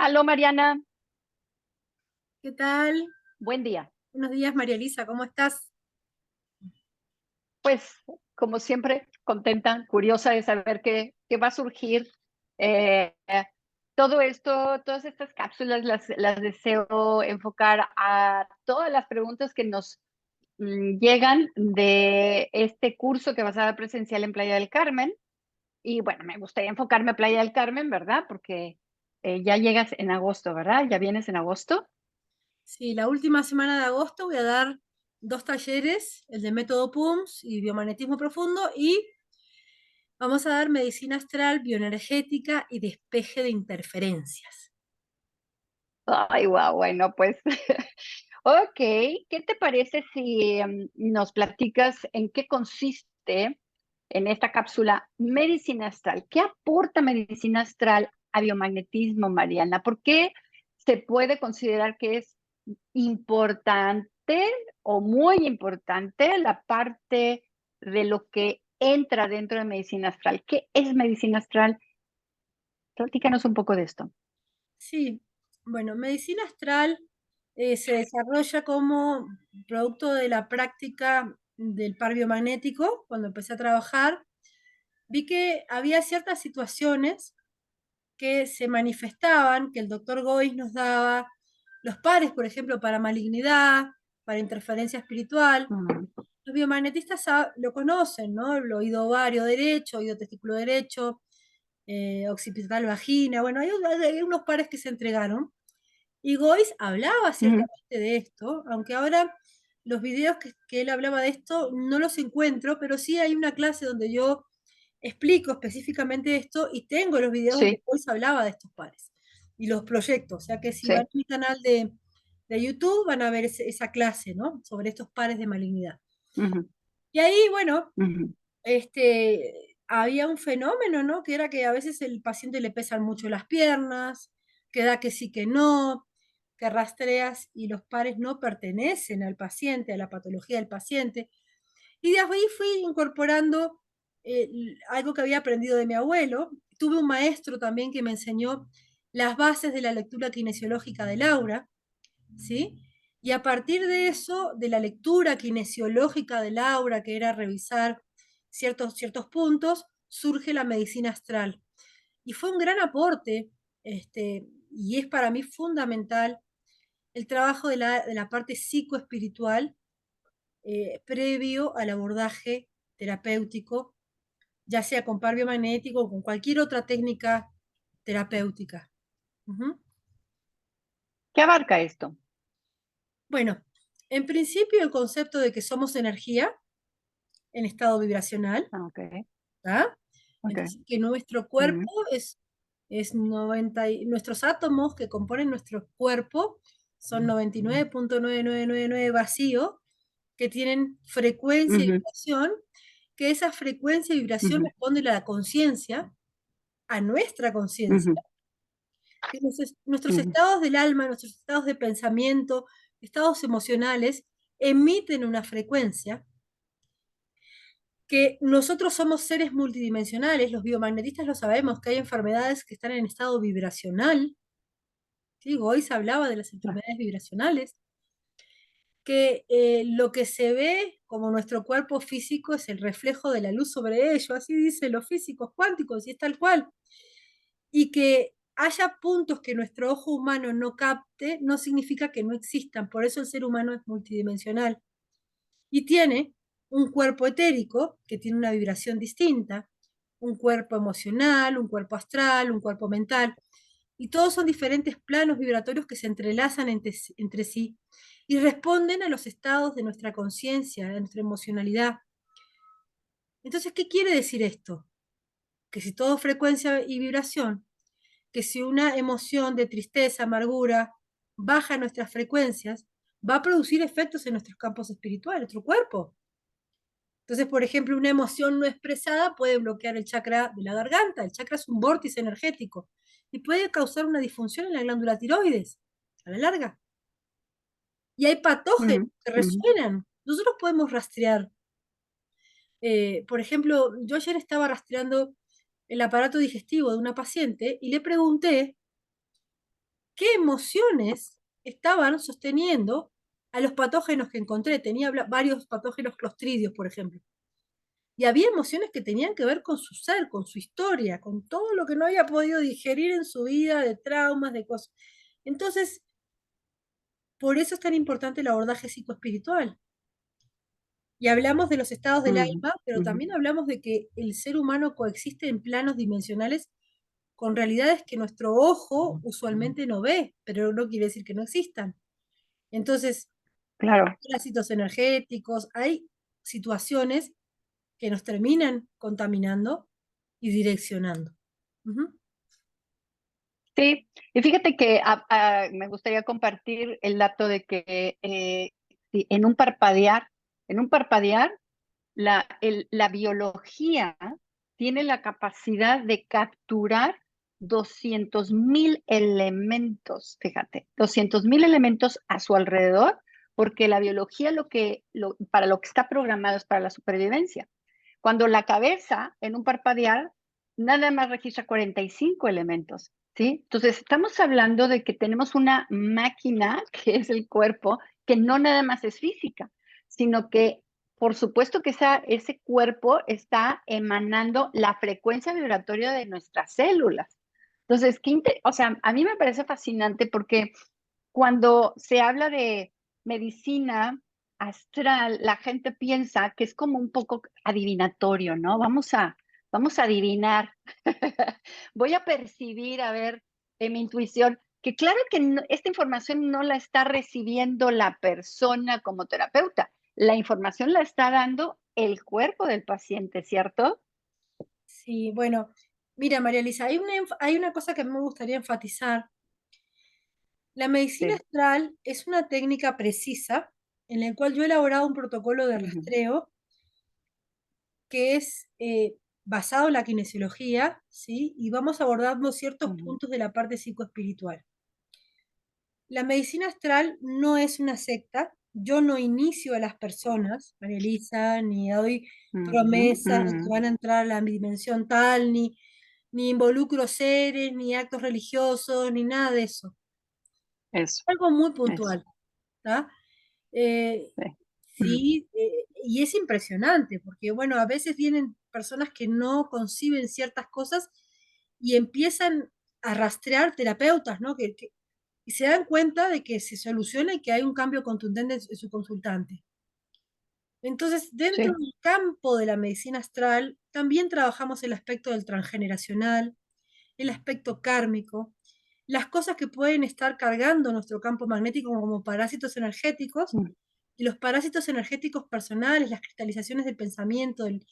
Aló, Mariana, ¿Qué tal? buen día. Buenos días, María Elisa, ¿cómo estás? Pues, como siempre, contenta, curiosa de saber qué va a surgir. Eh, Todo esto, todas estas cápsulas las deseo enfocar a todas las preguntas que nos llegan de este curso que vas a dar presencial en Playa del Carmen. Y bueno, me gustaría enfocarme a Playa del Carmen, ¿verdad? Porque ya llegas en agosto, ¿verdad? ¿Ya vienes en agosto? Sí, la última semana de agosto voy a dar dos talleres, el de método PUMS y biomagnetismo profundo, y vamos a dar medicina astral, bioenergética y despeje de interferencias. Ay, guau, bueno, pues, okey, ¿qué te parece si, nos platicas en qué consiste en esta cápsula medicina astral? ¿Qué aporta medicina astral a biomagnetismo, Mariana? ¿Por qué se puede considerar que es importante o muy importante la parte de lo que entra dentro de medicina astral? ¿Qué es medicina astral? Platícanos un poco de esto. Sí, bueno, medicina astral se desarrolla como producto de la práctica del par biomagnético. Cuando empecé a trabajar, vi que había ciertas situaciones que se manifestaban, que el doctor Gois nos daba, los pares, por ejemplo, para malignidad, para interferencia espiritual. Ujú, Los biomagnetistas lo conocen, ¿no? El oído ovario derecho, oído testículo derecho, occipital vagina, bueno, hay unos pares que se entregaron. Y Gois hablaba ujú. ciertamente de esto, aunque ahora los videos que él hablaba de esto no los encuentro, pero sí hay una clase donde yo explico específicamente esto y tengo los videos donde Sí, Joyce hablaba de estos pares y los proyectos. O sea que si van a sí. mi canal de YouTube van a ver esa clase, ¿no? Sobre estos pares de malignidad. Ujú, Y ahí, bueno, ujú. había un fenómeno, ¿no? Que era que a veces el paciente le pesan mucho las piernas, que da que sí que no, que rastreas y los pares no pertenecen al paciente, a la patología del paciente. Y de ahí fui incorporando algo que había aprendido de mi abuelo. Tuve un maestro también que me enseñó las bases de la lectura kinesiológica del aura, ¿sí? Y a partir de eso, de la lectura kinesiológica del aura, que era revisar ciertos puntos, surge la medicina astral. Y fue un gran aporte, y es para mí fundamental el trabajo de la parte psicoespiritual previo al abordaje terapéutico, ya sea con par biomagnético o con cualquier otra técnica terapéutica. Ujú. ¿Qué abarca esto? Bueno, en principio el concepto de que somos energía en estado vibracional, Ah, okey, ¿tá? okey. Entonces, que nuestro cuerpo Ujú, es 90, nuestros átomos que componen nuestro cuerpo son 99.9999 vacío, que tienen frecuencia y ujú, vibración, que esa frecuencia y vibración ujú, responde a la conciencia, a nuestra conciencia. ujú, Entonces, nuestros ujú. estados del alma, nuestros estados de pensamiento, estados emocionales, emiten una frecuencia que nosotros somos seres multidimensionales, los biomagnetistas lo sabemos, que hay enfermedades que están en estado vibracional, ¿sí? Goiz hablaba de las Ah, enfermedades vibracionales, que lo que se ve como nuestro cuerpo físico es el reflejo de la luz sobre ello, así dicen los físicos cuánticos, y es tal cual. Y que haya puntos que nuestro ojo humano no capte, no significa que no existan, por eso el ser humano es multidimensional. Y tiene un cuerpo etérico que tiene una vibración distinta, un cuerpo emocional, un cuerpo astral, un cuerpo mental, y todos son diferentes planos vibratorios que se entrelazan entre sí y responden a los estados de nuestra conciencia, de nuestra emocionalidad. Entonces, ¿qué quiere decir esto? Que si todo es frecuencia y vibración, que si una emoción de tristeza, amargura, baja nuestras frecuencias, va a producir efectos en nuestros campos espirituales, nuestro cuerpo. Entonces, por ejemplo, una emoción no expresada puede bloquear el chakra de la garganta. El chakra es un vórtice energético y puede causar una disfunción en la glándula tiroides a la larga. Y hay patógenos ujú, que ujú. resuenan. Nosotros podemos rastrear. Por ejemplo, yo ayer estaba rastreando el aparato digestivo de una paciente y le pregunté qué emociones estaban sosteniendo a los patógenos que encontré. Tenía varios patógenos clostridios, por ejemplo. Y había emociones que tenían que ver con su ser, con su historia, con todo lo que no había podido digerir en su vida, de traumas, de cosas. Entonces, por eso es tan importante el abordaje psicoespiritual. Y hablamos de los estados del Ujú, alma, pero ujú. también hablamos de que el ser humano coexiste en planos dimensionales con realidades que nuestro ojo usualmente no ve, pero no quiere decir que no existan. Entonces, Claro. parásitos energéticos, hay situaciones que nos terminan contaminando y direccionando. Ujú. Sí, y fíjate que me gustaría compartir el dato de que sí, en un parpadear, la biología tiene la capacidad de capturar 200.000 elementos, fíjate, 200.000 elementos a su alrededor, porque la biología para lo que está programado es para la supervivencia. Cuando la cabeza en un parpadear nada más registra 45 elementos, ¿sí? Entonces estamos hablando de que tenemos una máquina que es el cuerpo, que no nada más es física, sino que por supuesto que ese cuerpo está emanando la frecuencia vibratoria de nuestras células. Entonces, o sea, a mí me parece fascinante porque cuando se habla de medicina astral, la gente piensa que es como un poco adivinatorio, ¿no? Vamos a adivinar. Voy a percibir, a ver, en mi intuición, que claro que esta información no la está recibiendo la persona como terapeuta, la información la está dando el cuerpo del paciente, ¿cierto? Sí, bueno, mira, María Elisa, hay una cosa que me gustaría enfatizar. La medicina Sí. astral es una técnica precisa en la cual yo he elaborado un protocolo de Ujú, rastreo que es basado en la kinesiología, ¿sí? Y vamos abordando ciertos ujú, puntos de la parte psicoespiritual. La medicina astral no es una secta. Yo no inicio a las personas, María Elisa, ni doy ujú, promesas de que ujú. van a entrar a la dimensión tal, ni involucro seres, ni actos religiosos, ni nada de eso. Eso, Algo muy eso. puntual, ¿tá? Eh, Sí. Mm, sí, y es impresionante, porque bueno, a veces vienen personas que no conciben ciertas cosas y empiezan a rastrear terapeutas, ¿no? Y se dan cuenta de que se soluciona y que hay un cambio contundente en su consultante. Entonces, dentro sí. del campo de la medicina astral, también trabajamos el aspecto del transgeneracional, el aspecto kármico, las cosas que pueden estar cargando nuestro campo magnético como parásitos energéticos Mm, y los parásitos energéticos personales, las cristalizaciones del pensamiento en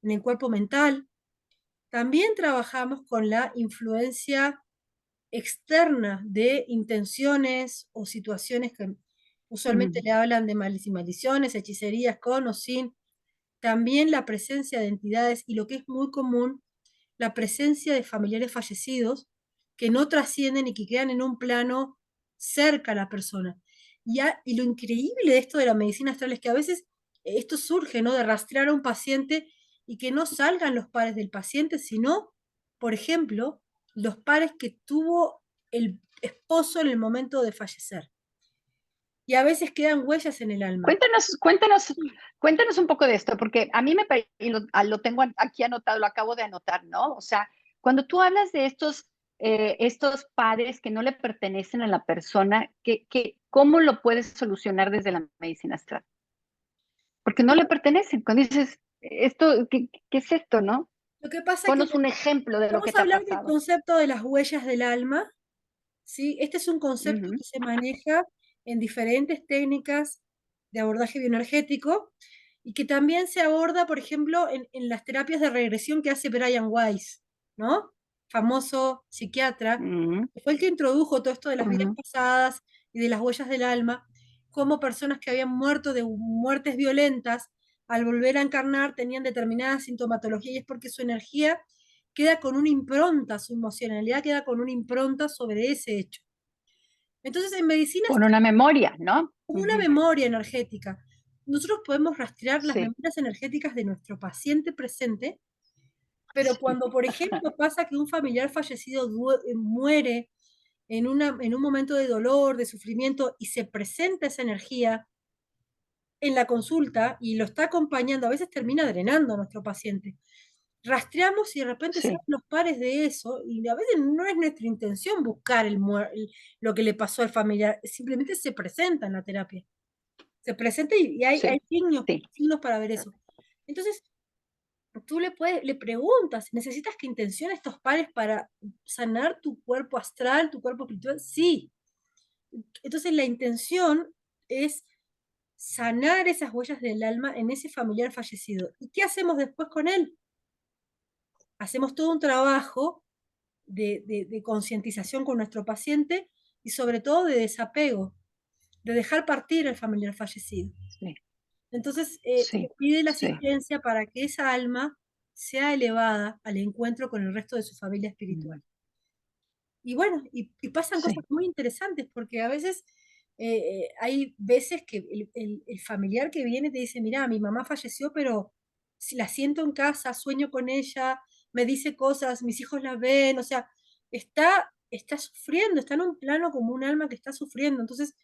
el cuerpo mental. También trabajamos con la influencia externa de intenciones o situaciones que usualmente ujú, le hablan de males y maldiciones, hechicerías con o sin. También la presencia de entidades y lo que es muy común, la presencia de familiares fallecidos que no trascienden y que quedan en un plano cerca a la persona. Y lo increíble de esto de la medicina astral es que a veces esto surge, ¿no? De rastrear a un paciente y que no salgan los pares del paciente, sino, por ejemplo, los pares que tuvo el esposo en el momento de fallecer. Y a veces quedan huellas en el alma. Cuéntanos, cuéntanos, cuéntanos un poco de esto, porque a mí y lo tengo aquí anotado, lo acabo de anotar, ¿no? O sea, cuando tú hablas de estos pares que no le pertenecen a la persona, ¿cómo lo puedes solucionar desde la medicina astral? Porque no le pertenecen. Cuando dices, ¿qué es esto, no? Lo que pasa es que Ponos un ejemplo de lo que vamos a te ha hablar del pasado. concepto de las huellas del alma, ¿sí? Este es un concepto Ujú, que se maneja en diferentes técnicas de abordaje bioenergético y que también se aborda, por ejemplo, en las terapias de regresión que hace Brian Weiss, ¿no? Famoso psiquiatra, ujú, que fue el que introdujo todo esto de las vidas ujú. pasadas y de las huellas del alma, como personas que habían muerto de muertes violentas, al volver a encarnar tenían determinada sintomatología y es porque su energía queda con una impronta, su emocionalidad queda con una impronta sobre ese hecho. Entonces, en medicina es Con una memoria, ¿no? como una Ujú. memoria energética. Nosotros podemos rastrear las Sí, memorias energéticas de nuestro paciente presente, pero sí. cuando, por ejemplo, pasa que un familiar fallecido muere en un momento de dolor, de sufrimiento, y se presenta esa energía en la consulta y lo está acompañando, a veces termina drenando a nuestro paciente. Rastreamos y de repente salen sí, los pares de eso, y a veces no es nuestra intención buscar lo que le pasó al familiar, simplemente se presenta en la terapia. Se presenta y hay sí, sí, signos para ver eso. Entonces, tú le preguntas, ¿necesitas que intencione estos pares para sanar tu cuerpo astral, tu cuerpo espiritual? Sí. Entonces, la intención es sanar esas huellas del alma en ese familiar fallecido. ¿Y qué hacemos después con él? Hacemos todo un trabajo de concientización con nuestro paciente y sobre todo de desapego, de dejar partir al familiar fallecido. sí, Entonces, se sí, pide la sí. asistencia para que esa alma sea elevada al encuentro con el resto de su familia Mm, espiritual. Y bueno, y pasan cosas sí, muy interesantes, porque a veces hay veces que el familiar que viene te dice, mira, mi mamá falleció, pero si la siento en casa, sueño con ella, me dice cosas, mis hijos la ven, o sea, está sufriendo, está en un plano como un alma que está sufriendo. Entonces,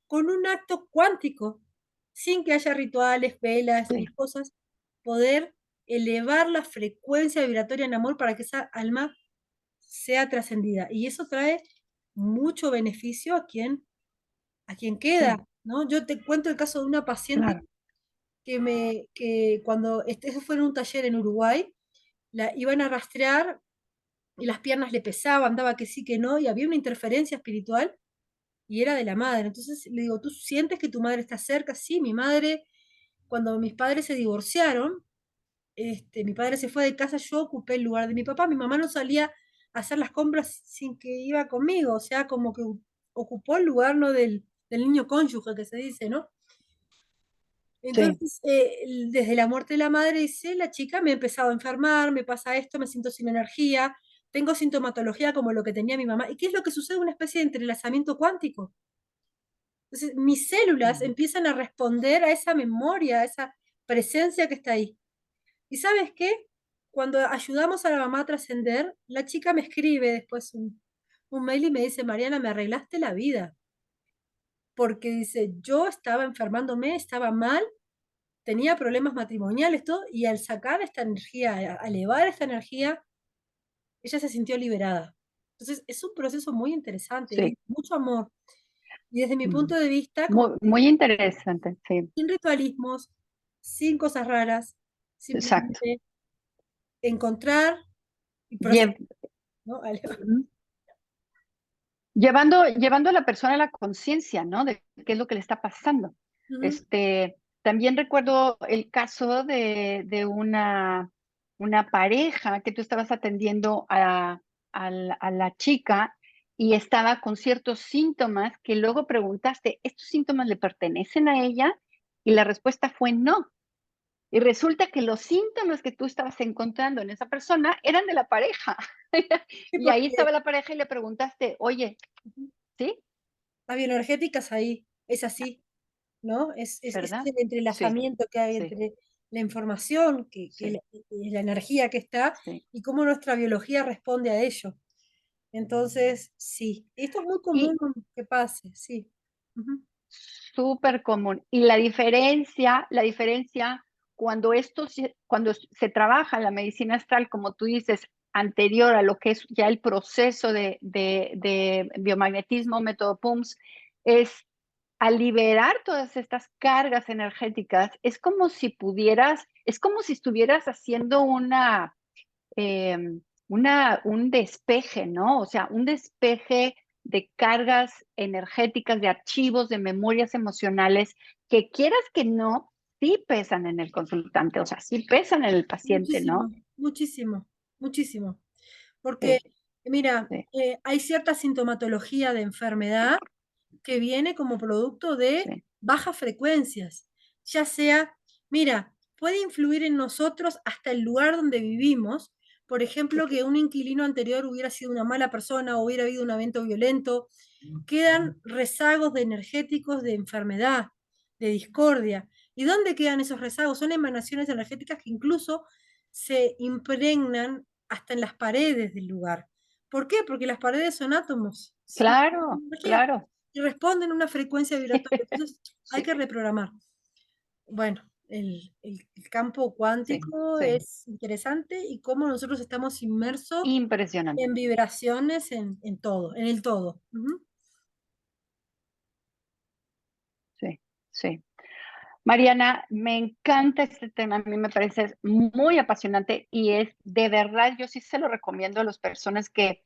con un acto cuántico, sin que haya rituales, velas ni sí, cosas, poder elevar la frecuencia vibratoria en amor para que esa alma sea trascendida. Y eso trae mucho beneficio a quien sí, queda, ¿no? Yo te cuento el caso de una paciente claro, que cuando, eso fue en un taller en Uruguay, la iban a rastrear y las piernas le pesaban, daba que sí, que no, y había una interferencia espiritual y era de la madre. Entonces le digo, ¿tú sientes que tu madre está cerca? Sí, mi madre, cuando mis padres se divorciaron, mi padre se fue de casa, yo ocupé el lugar de mi papá, mi mamá no salía a hacer las compras sin que iba conmigo, o sea, como que ocupó el lugar, ¿no? Del niño cónyuge que se dice, ¿no? sí. Entonces, desde la muerte de la madre, dice, la chica me he empezado a enfermar, me pasa esto, me siento sin energía, tengo sintomatología como lo que tenía mi mamá. ¿Y qué es lo que sucede? Una especie de entrelazamiento cuántico. Entonces, mis células Mm, empiezan a responder a esa memoria, a esa presencia que está ahí. ¿Y sabes qué? Cuando ayudamos a la mamá a trascender, la chica me escribe después un mail y me dice, Mariana, me arreglaste la vida. Porque dice, yo estaba enfermándome, estaba mal, tenía problemas matrimoniales, todo, y al sacar esta energía, a elevar esta energía, ella se sintió liberada. Entonces, es un proceso muy interesante, es sí. mucho amor. Y desde mi Mm. punto de vista, como Muy, muy interesante, sí, sin ritualismos, sin cosas raras, exacto. simplemente encontrar y procesar, Lle- ¿no? Ujú. Llevando a la persona a la conciencia, ¿no? De qué es lo que le está pasando. Ujú. También recuerdo el caso de una pareja que tú estabas atendiendo a la chica y estaba con ciertos síntomas que luego preguntaste, ¿estos síntomas le pertenecen a ella? Y la respuesta fue no. Y resulta que los síntomas que tú estabas encontrando en esa persona eran de la pareja. Sí, Y ahí porque estaba la pareja y le preguntaste, oye, ¿sí? la bioenergética es ahí, es así, ¿no? Es ¿Verdad? el Sí, entrelazamiento que hay sí, entre la información, sí, la energía que está, sí. y cómo nuestra biología responde a ello. Entonces, sí, esto es muy común Y que pase, sí. Ujú. súper común. Y la diferencia cuando se trabaja la medicina astral, como tú dices, anterior a lo que es ya el proceso de biomagnetismo, método PUMS, es al liberar todas estas cargas energéticas, es como si estuvieras haciendo eh, un despeje, ¿no? O sea, un despeje de cargas energéticas, de archivos, de memorias emocionales, que quieras que no, sí pesan en el consultante, o sea, sí pesan en el paciente, ¿no? Muchísimo, muchísimo, muchísimo. Porque, Sí, mira, sí, hay cierta sintomatología de enfermedad que viene como producto de sí, bajas frecuencias, ya sea, mira, puede influir en nosotros hasta el lugar donde vivimos, por ejemplo, que un inquilino anterior hubiera sido una mala persona o hubiera habido un evento violento, quedan rezagos de energéticos de enfermedad, de discordia. ¿Y dónde quedan esos rezagos? Son emanaciones energéticas que incluso se impregnan hasta en las paredes del lugar. ¿Por qué? Porque las paredes son átomos, son Claro, energía, claro. y responden a una frecuencia vibratoria. Entonces hay Sí, que reprogramar. Bueno, el campo sí, cuántico sí. es interesante y cómo nosotros estamos inmersos Impresionante. en vibraciones, en todo, en el todo. Ujú. Sí, sí. Mariana, me encanta este tema, a mí me parece muy apasionante y es de verdad, yo sí se lo recomiendo a las personas que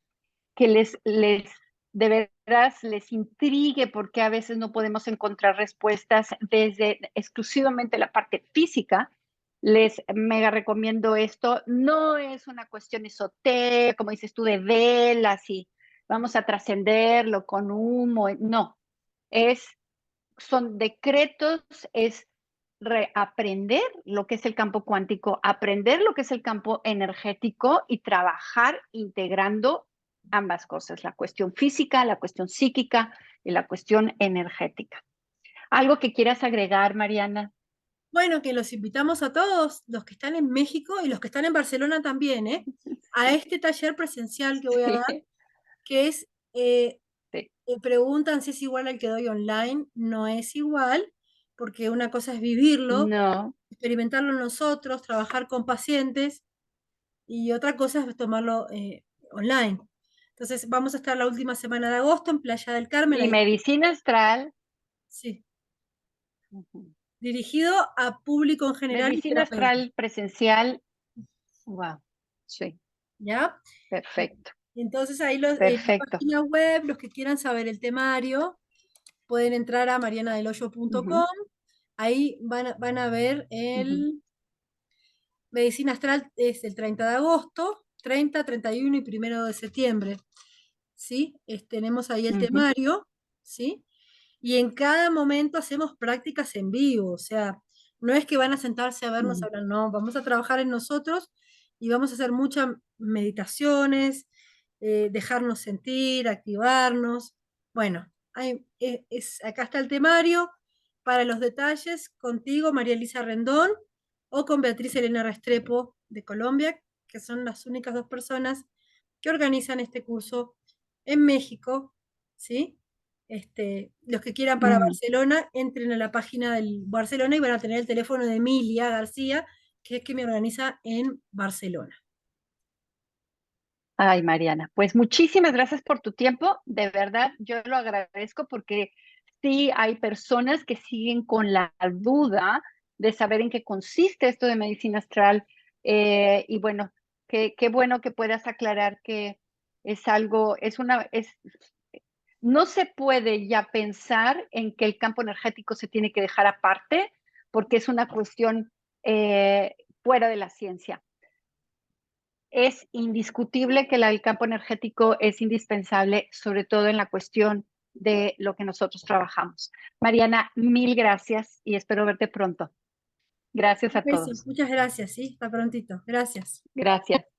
de veras les intrigue porque a veces no podemos encontrar respuestas desde exclusivamente la parte física. Les mega recomiendo esto. No es una cuestión esotérica, como dices tú, de velas y vamos a trascenderlo con humo. No, es son decretos, es reaprender lo que es el campo cuántico, aprender lo que es el campo energético y trabajar integrando ambas cosas, la cuestión física, la cuestión psíquica y la cuestión energética. ¿Algo que quieras agregar, Mariana? Bueno, que los invitamos a todos, los que están en México y los que están en Barcelona también, ¿eh? A Sí, este taller presencial que voy a dar, sí, que es, sí. preguntan si es igual al que doy online. No es igual, porque una cosa es vivirlo, No. experimentarlo nosotros, trabajar con pacientes, y otra cosa es tomarlo online. Entonces, vamos a estar la última semana de agosto en Playa del Carmen, Y ahí, medicina astral. sí, Ujú. dirigido a público en general y Medicina terapeutas, astral presencial. Wow. Sí, ¿ya? perfecto, Entonces ahí en la perfecto. página web, los que quieran saber el temario, pueden entrar a marianadelhoyo.com. Ujú, Ahí van a ver ujú, el Medicina Astral, es el 30 de agosto, 30, 31 y 1 de septiembre. ¿Sí? Tenemos ahí el ujú, temario, ¿sí? Y en cada momento hacemos prácticas en vivo, o sea, no es que van a sentarse a vernos ujú. hablar, no, vamos a trabajar en nosotros y vamos a hacer muchas meditaciones, dejarnos sentir, activarnos. Bueno, acá está el temario. Para los detalles, contigo, María Elisa Rendón, o con Beatriz Elena Restrepo de Colombia, que son las únicas dos personas que organizan este curso en México, ¿sí? Los que quieran para Mm. Barcelona, entren a la página del Barcelona y van a tener el teléfono de Emilia García, que es que me organiza en Barcelona. Ay, Mariana, pues muchísimas gracias por tu tiempo. De verdad, yo lo agradezco porque sí hay personas que siguen con la duda de saber en qué consiste esto de medicina astral. Y bueno, qué bueno que puedas aclarar que es algo, no se puede ya pensar en que el campo energético se tiene que dejar aparte porque es una cuestión eh, fuera de la ciencia. Es indiscutible que el campo energético es indispensable, sobre todo en la cuestión de lo que nosotros trabajamos. Mariana, mil gracias y espero verte pronto. Gracias Un a beso, todos. muchas gracias, ¿sí? Hasta prontito. Gracias. Gracias.